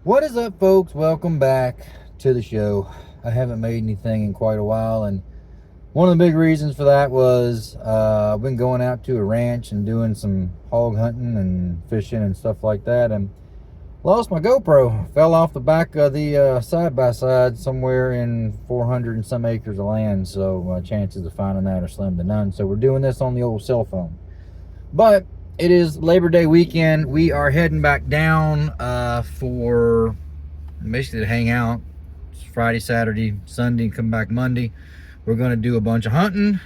What is up, folks? Welcome back to the show. I haven't made anything in quite a while, and one of the big reasons for that was I've been going out to a ranch and doing some hog hunting and fishing and stuff like that, and lost my GoPro. Fell off the back of the side-by-side somewhere in 400 and some acres of land, so my chances of finding that are slim to none. So we're doing this on the old cell phone. But it is Labor Day weekend. We are heading back down for basically to hang out. It's Friday, Saturday, Sunday, and come back Monday. We're going to do a bunch of hunting.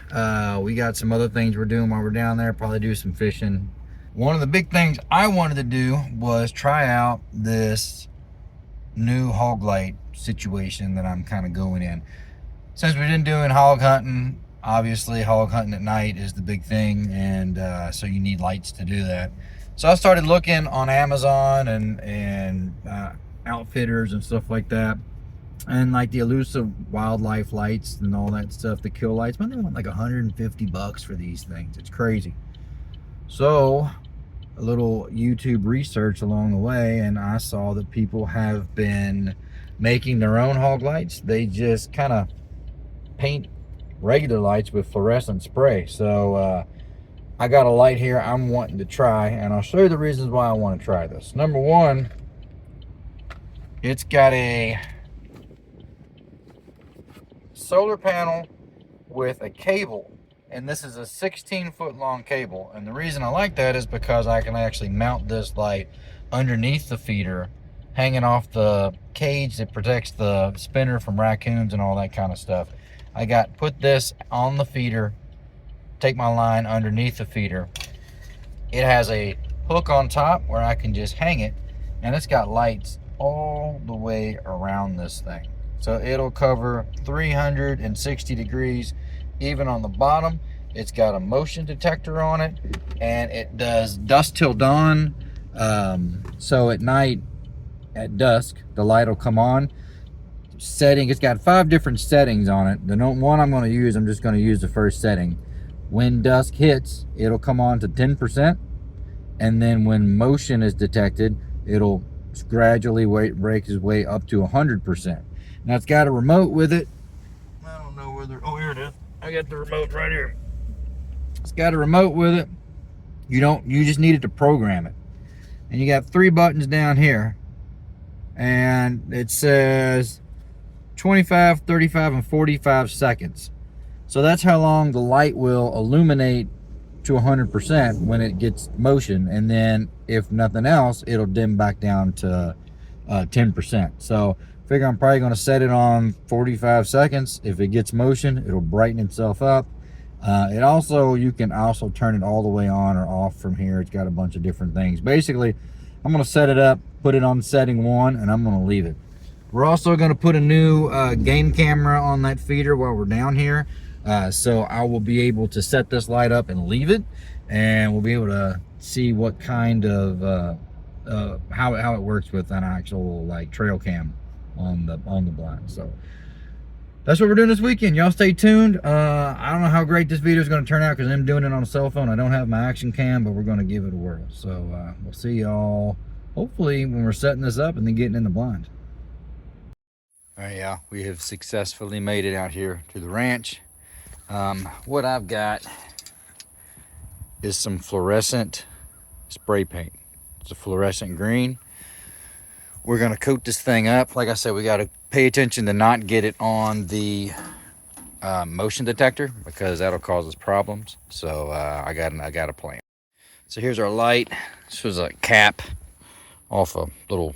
We got some other things we're doing while we're down there. Probably do some fishing. One of the big things I wanted to do was try out this new hog light situation that I'm kind of going in. Since we've been doing hog hunting, obviously hog hunting at night is the big thing, and so you need lights to do that. So I started looking on Amazon and outfitters and stuff like that, and like the Elusive wildlife lights and all that stuff, the kill lights. Man, they want like $150 for these things. It's crazy. So a little YouTube research along the way, and I saw that people have been making their own hog lights. They just kind of paint regular lights with fluorescent spray. So I got a light here I'm wanting to try, and I'll show you the reasons why I want to try this. Number one, it's got a solar panel with a cable, and this is a 16-foot long cable. And the reason I like that is because I can actually mount this light underneath the feeder, hanging off the cage that protects the spinner from raccoons and all that kind of stuff. Put this on the feeder, take my line underneath the feeder. It has a hook on top where I can just hang it, and it's got lights all the way around this thing. So it'll cover 360 degrees, even on the bottom. It's got a motion detector on it, and it does dusk till dawn. So at night, at dusk, the light will come on. Setting, it's got 5 different settings on it. The one I'm going to use, I'm just going to use the first setting. When dusk hits, it'll come on to 10%, and then when motion is detected, it'll gradually break its way up to 100%. Now it's got a remote with it. I don't know whether, oh, here it is. I got the remote right here. It's got a remote with it. You just need it to program it. And you got 3 buttons down here, and it says 25, 35, and 45 seconds. So that's how long the light will illuminate to 100% when it gets motion, and then if nothing else, it'll dim back down to 10%. So figure I'm probably going to set it on 45 seconds. If it gets motion, it'll brighten itself up. You can also turn it all the way on or off from here. It's got a bunch of different things. Basically, I'm going to set it up, put it on setting 1, and I'm going to leave it. We're also going to put a new game camera on that feeder while we're down here. So I will be able to set this light up and leave it, and we'll be able to see what kind of how it works with an actual like trail cam on the blind. So that's what we're doing this weekend. Y'all stay tuned. I don't know how great this video is going to turn out because I'm doing it on a cell phone. I don't have my action cam, but we're going to give it a whirl. So we'll see y'all hopefully when we're setting this up and then getting in the blind. All right, yeah, we have successfully made it out here to the ranch. What I've got is some fluorescent spray paint. It's a fluorescent green. We're gonna coat this thing up. Like I said, we gotta pay attention to not get it on the motion detector because that'll cause us problems. So I got a plan. So here's our light. This was a cap off a little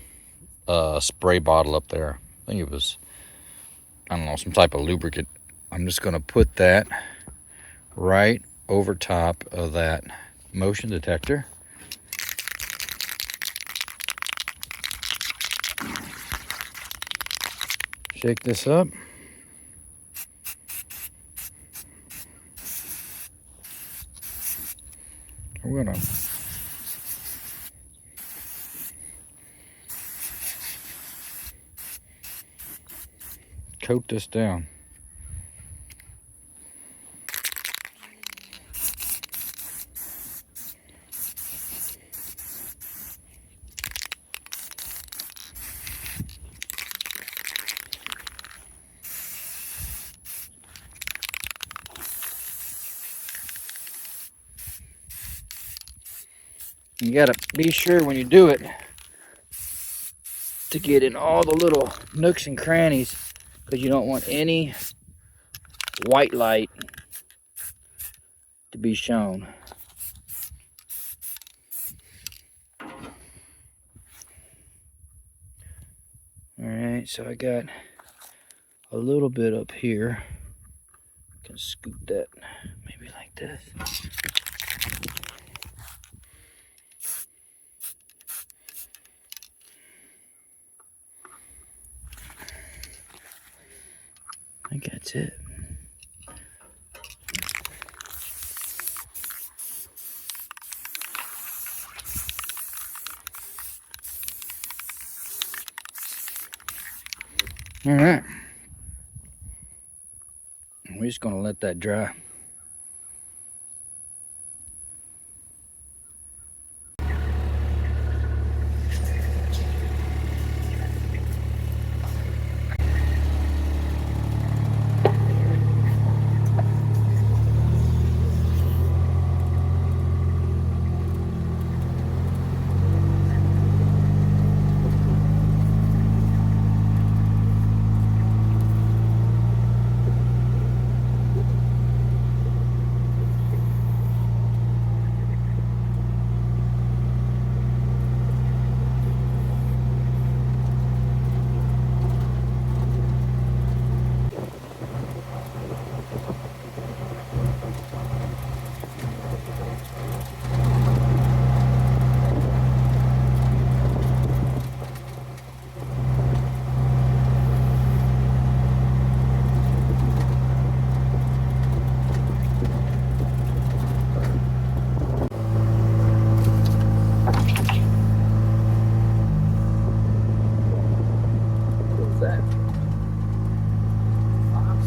spray bottle up there. I think it was, I don't know, some type of lubricant. I'm just gonna put that right over top of that motion detector. Shake this up. We're gonna coat this down. You gotta be sure when you do it to get in all the little nooks and crannies, because you don't want any white light to be shown. All right, so I got a little bit up here. I can scoop that maybe like this. I think that's it. All right. We're just gonna let that dry. What's that? Fox?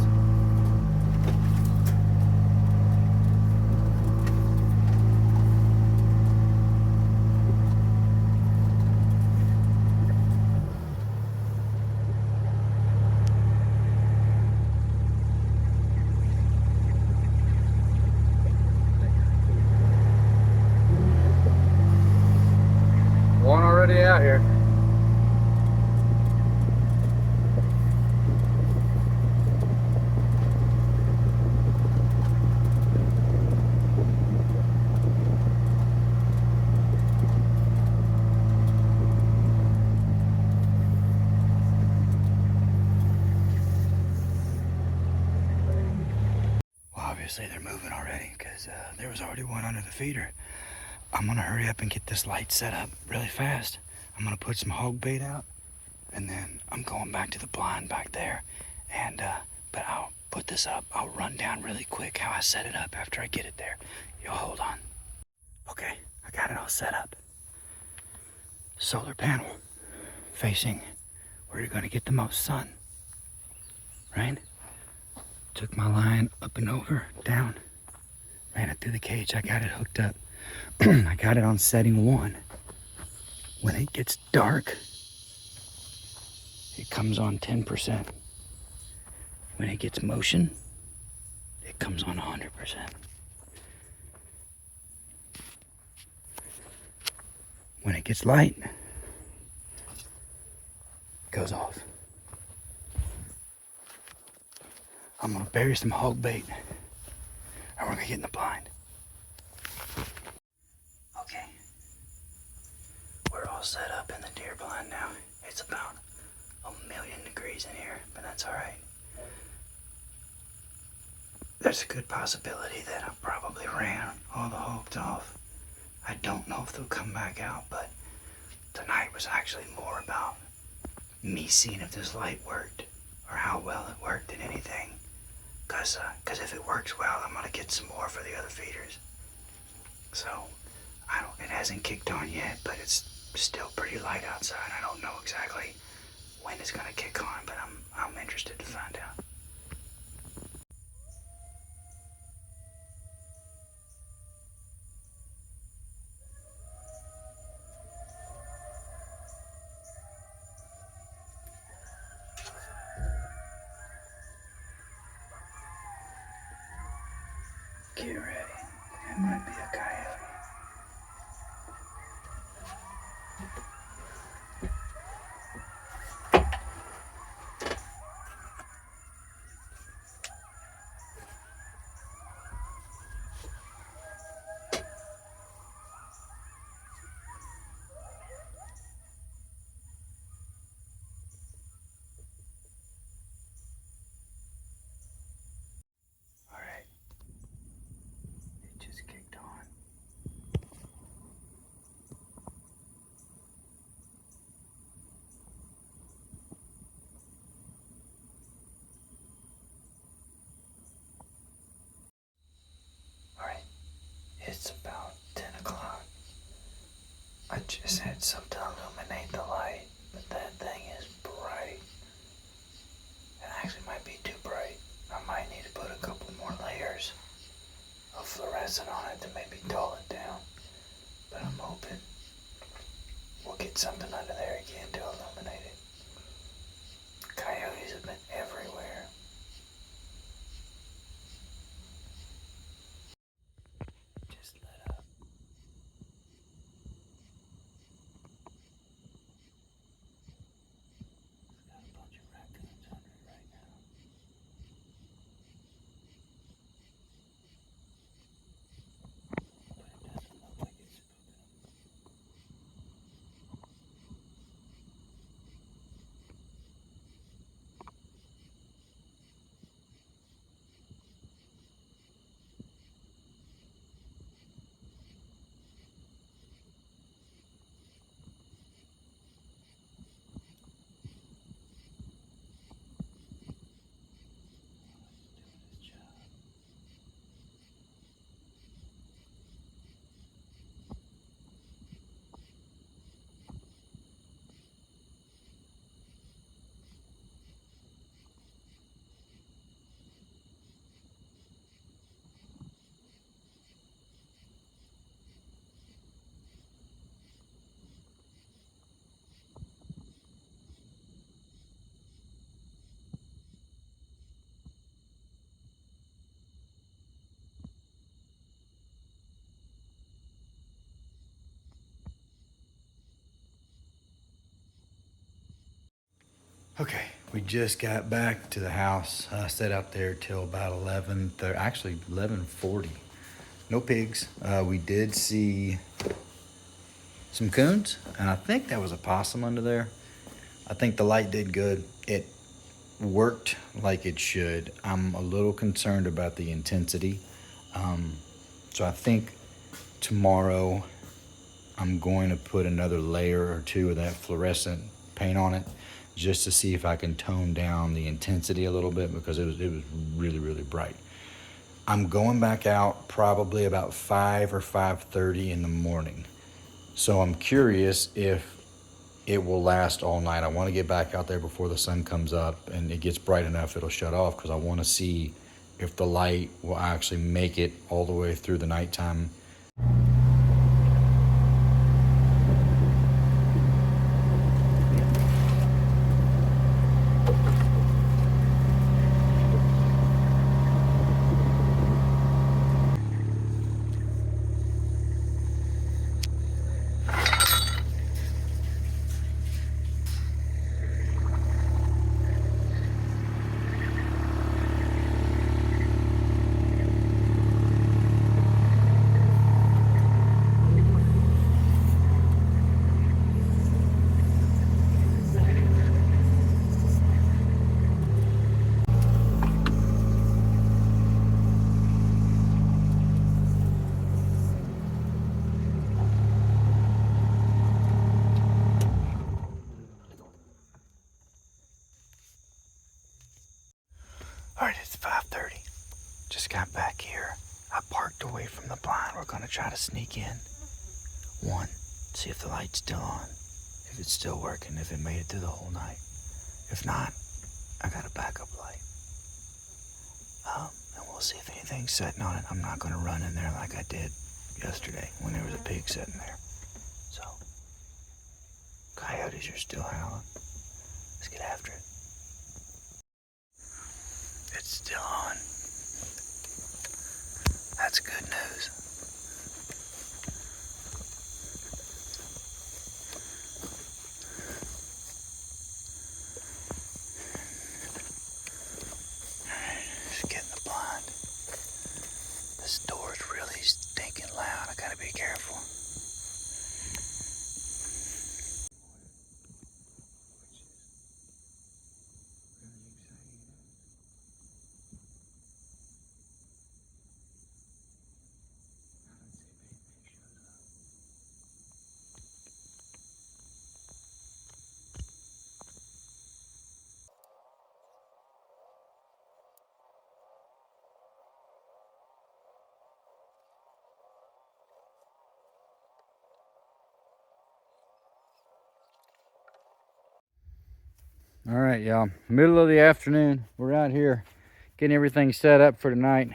One already out here. Well, obviously they're moving already because there was already one under the feeder. I'm gonna hurry up and get this light set up really fast. I'm gonna put some hog bait out, and then I'm going back to the blind back there. And but I'll put this up. I'll run down really quick how I set it up after I get it there. Y'all hold on. Okay, I got it all set up. Solar panel facing where you're gonna get the most sun, right? Took my line up and over, down, ran it through the cage. I got it hooked up. I got it on setting 1. When it gets dark, it comes on 10%. When it gets motion, it comes on 100%. When it gets light, it goes off. I'm gonna bury some hog bait, and we're gonna get in the blind. Okay, we're all set up in the deer blind now. It's about 1,000,000 degrees in here, but that's all right. There's a good possibility that I probably ran all the hogs off. I don't know if they'll come back out, but tonight was actually more about me seeing if this light worked or how well it worked than anything. Cause if it works well, I'm gonna get some more for the other feeders. So, it hasn't kicked on yet, but it's still pretty light outside. I don't know exactly when it's gonna kick on, but I'm interested to find out. Get ready. It might be a coyote. Okay, we just got back to the house. I stayed out there till about 11, actually 11:40. No pigs. We did see some coons, and I think that was a possum under there. I think the light did good. It worked like it should. I'm a little concerned about the intensity. So I think tomorrow I'm going to put another layer or two of that fluorescent paint on it just to see if I can tone down the intensity a little bit, because it was really, really bright. I'm going back out probably about 5 or 5:30 in the morning. So I'm curious if it will last all night. I want to get back out there before the sun comes up and it gets bright enough it'll shut off, because I want to see if the light will actually make it all the way through the nighttime. All right, it's 5:30. Just got back here. I parked away from the blind. We're gonna try to sneak in. One, see if the light's still on. If it's still working, if it made it through the whole night. If not, I got a backup light. And we'll see if anything's setting on it. I'm not gonna run in there like I did yesterday when there was a pig sitting there. So, coyotes are still howling. Let's get after it. It's still on. That's good news. Alright, just get in the blind. This door's really stinking loud. I gotta be careful. All right, y'all. Middle of the afternoon. We're out here getting everything set up for tonight.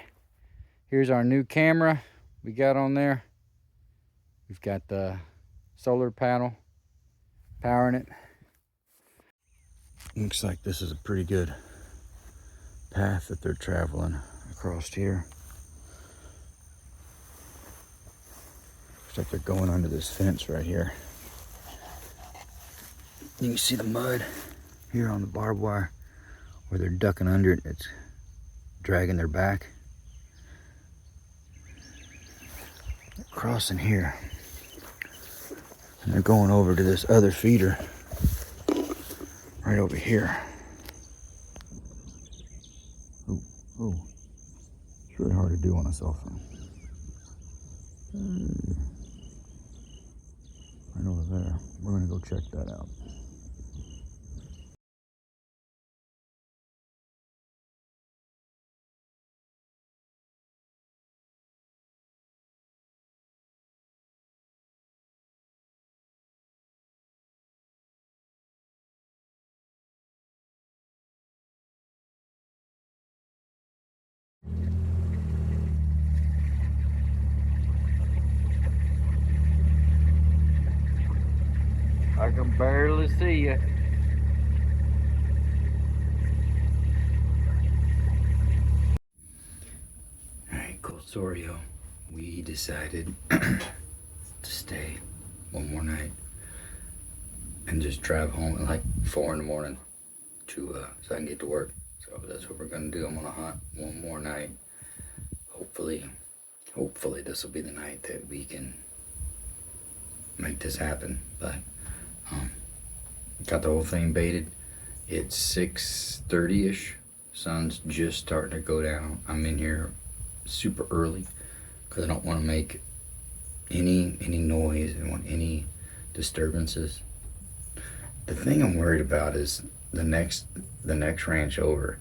Here's our new camera we got on there. We've got the solar panel powering it. Looks like this is a pretty good path that they're traveling across here. Looks like they're going under this fence right here. You can see the mud here on the barbed wire where they're ducking under it. It's dragging their back. They're crossing here. And they're going over to this other feeder right over here. Oh, it's really hard to do on a cell phone. Right over there. We're gonna go check that out. I can barely see you. Alright, Colsorio. We decided to stay one more night and just drive home at like 4 in the morning. so I can get to work. So that's what we're gonna do. I'm gonna hunt one more night. Hopefully, this will be the night that we can make this happen. But got the whole thing baited. It's 6:30ish. Sun's just starting to go down. I'm in here super early because I don't want to make any noise. I don't want any disturbances. The thing I'm worried about is the next ranch over.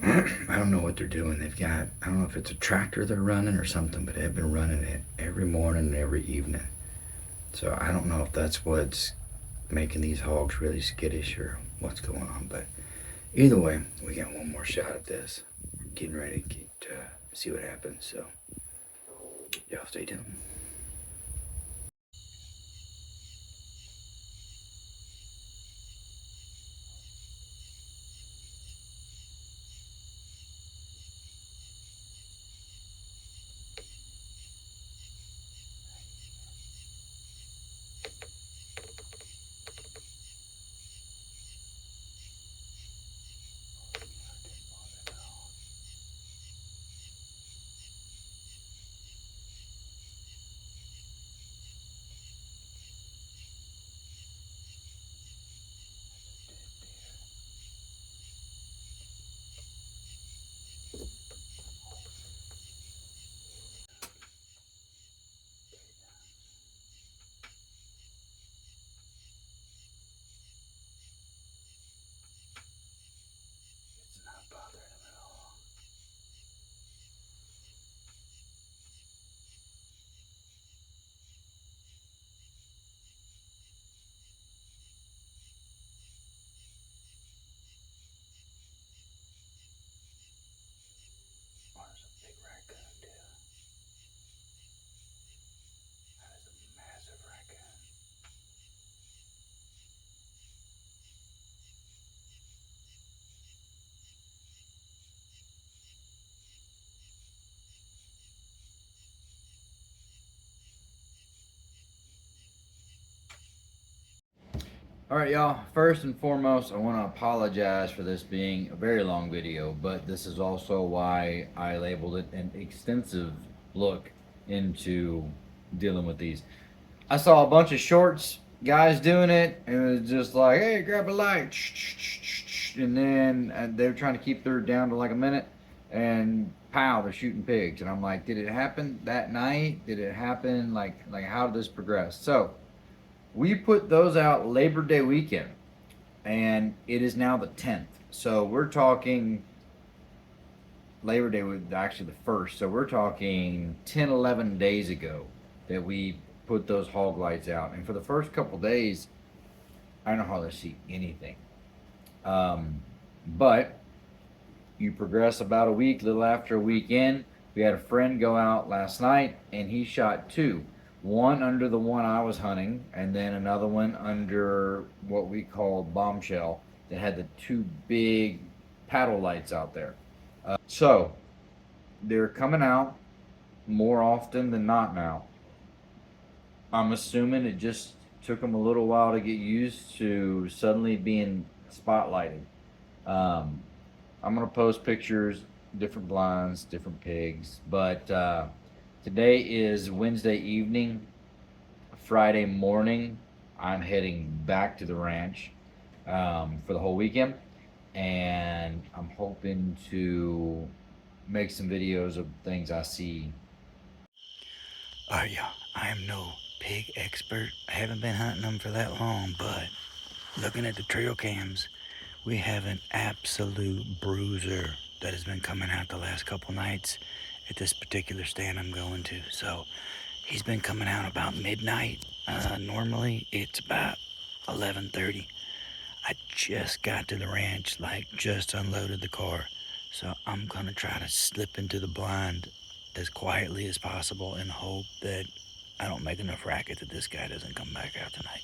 I don't know what they're doing. They've got, I don't know if it's a tractor they're running or something, but they've been running it every morning and every evening. So I don't know if that's what's making these hogs really skittish or what's going on. But either way, we got one more shot at this. We're getting ready to see what happens. So y'all stay tuned. It's not bothering him at all. Oh, there's a big raccoon too. That is a massive raccoon. All right, y'all. First and foremost, I want to apologize for this being a very long video, but this is also why I labeled it an extensive look into dealing with these. I saw a bunch of shorts guys doing it, and it was just like, hey, grab a light, and then they were trying to keep their down to like a minute, and pow, they're shooting pigs, and I'm like, did it happen that night? Did it happen like how did this progress? So we put those out Labor Day weekend, and it is now the 10th. So we're talking Labor Day was actually the first. So we're talking 10, 11 days ago that we put those hog lights out. And for the first couple days, I don't hardly see anything. But you progress about a week, little after a weekend. We had a friend go out last night, and he shot two. One under the one I was hunting, and then another one under what we called bombshell that had the two big paddle lights out there. So they're coming out more often than not now. I'm assuming it just took them a little while to get used to suddenly being spotlighted. I'm gonna post pictures, different blinds, different pigs, but today is Wednesday evening. Friday morning, I'm heading back to the ranch for the whole weekend, and I'm hoping to make some videos of things I see. Alright, y'all, I am no pig expert. I haven't been hunting them for that long, but looking at the trail cams, we have an absolute bruiser that has been coming out the last couple nights at this particular stand I'm going to. So he's been coming out about midnight. Normally it's about 11:30. I just got to the ranch, like just unloaded the car. So I'm gonna try to slip into the blind as quietly as possible and hope that I don't make enough racket that this guy doesn't come back out tonight.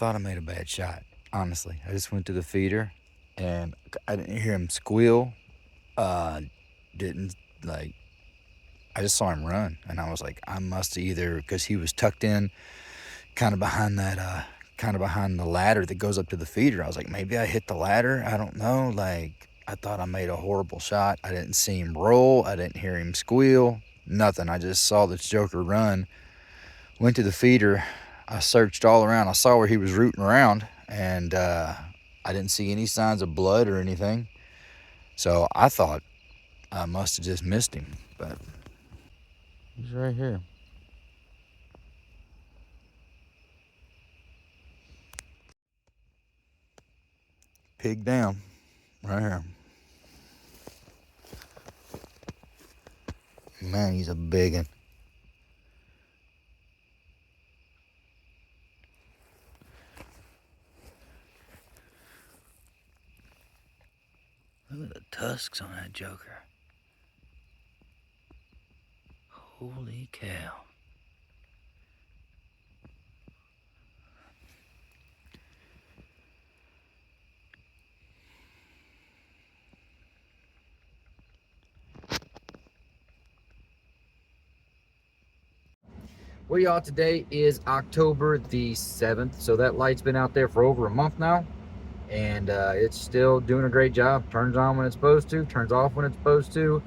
thought I made a bad shot, honestly. I just went to the feeder and I didn't hear him squeal. Didn't like, I just saw him run and I was like, I must either, because he was tucked in kind of behind that, kind of behind the ladder that goes up to the feeder. I was like, maybe I hit the ladder. I don't know. Like, I thought I made a horrible shot. I didn't see him roll. I didn't hear him squeal. Nothing. I just saw this joker run. Went to the feeder. I searched all around. I saw where he was rooting around, and I didn't see any signs of blood or anything. So I thought I must have just missed him, but he's right here. Pig down, right here. Man, he's a big one. Look at the tusks on that joker. Holy cow. Well, y'all, today is October the 7th, so that light's been out there for over a month now, and it's still doing a great job. Turns on when it's supposed to, turns off when it's supposed to,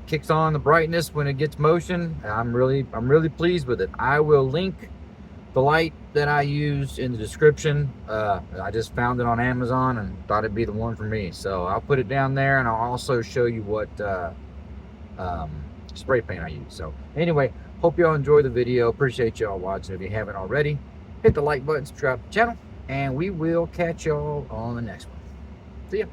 kicks on the brightness when it gets motion. I'm really pleased with it. I will link the light that I used in the description. I just found it on Amazon and thought it'd be the one for me, so I'll put it down there, and I'll also show you what spray paint I use. So anyway, hope y'all enjoy the video. Appreciate y'all watching. If you haven't already, hit the like button, subscribe to the channel, and we will catch y'all on the next one. See ya.